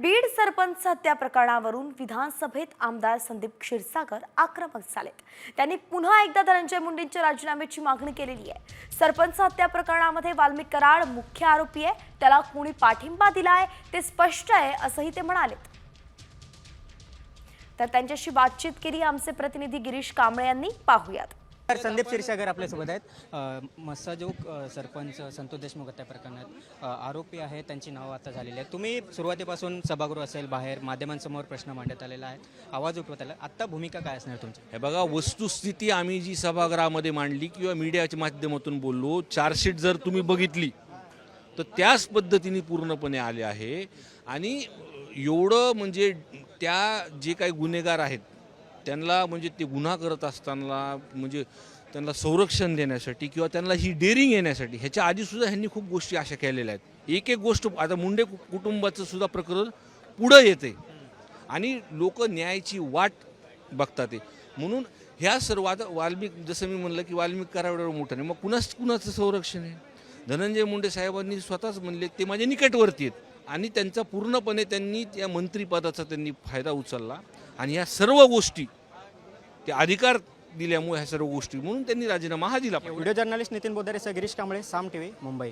बीड सरपंच हत्या प्रकरणावरून विधानसभेत आमदार संदीप क्षीरसागर आक्रमक झालेत। त्यांनी पुन्हा एकदा धनंजय मुंडेंच्या राजीनाम्याची मागणी केलेली आहे। सरपंच हत्या प्रकरणामध्ये वाल्मिक कराड मुख्य आरोपी आहे, त्याला कोणी पाठिंबा दिलाय ते स्पष्ट आहे असंही ते म्हणाले। तर त्यांच्याशी बातचीत केली आमचे प्रतिनिधी गिरीश कांबळे यांनी, पाहूयात। संदीप क्षीरसागर आपल्यासोबत आहेत। मस्साजोग सरपंच संतोष देशमुख हत्या प्रकरणात आरोपी आहेत, त्यांची नावं आता झालेली आहेत। तुम्ही सुरुवातीपासून सभागृह असेल, बाहेर माध्यमांसमोर प्रश्न मांडत आलेला आहे, आवाज उठवत आला, आत्ता भूमिका काय असणार तुमची? हे बघा, वस्तुस्थिती आम्ही जी सभागृहामध्ये मांडली किंवा मीडियाच्या माध्यमातून बोललो, चार्जशीट जर तुम्ही बघितली तर त्याच पद्धतीने पूर्णपणे आले आहे। आणि एवढं म्हणजे त्या जे काही गुन्हेगार आहेत त्यांना म्हणजे ते गुन्हा करत असताना म्हणजे त्यांना संरक्षण देण्यासाठी किंवा त्यांना ही डेअरिंग येण्यासाठी ह्याच्या आधीसुद्धा ह्यांनी खूप गोष्टी अशा केलेल्या आहेत। एक एक गोष्ट आता मुंडे कुटुंबाचं सुद्धा प्रकरण पुढं येते आणि लोक न्यायाची वाट बघतात। म्हणून ह्या सर्व आता वाल्मिक, जसं मी म्हणलं की वाल्मिक कराडावर मोठं नाही, मग कुणाचं संरक्षण आहे? धनंजय मुंडे साहेबांनी स्वतःच म्हणले ते माझ्या निकटवर्ती आहेत आणि त्यांचा पूर्णपणे त्यांनी त्या मंत्रिपदाचा त्यांनी फायदा उचलला आणि ह्या सर्व गोष्टी ते अधिकार दिल्यामुळे ह्या सर्व गोष्टी म्हणून त्यांनी राजीनामा हा दिला। व्हिडिओ जर्नलिस्ट नितीन बोधारे, गिरीश कांबळे, साम टीव्ही, मुंबई।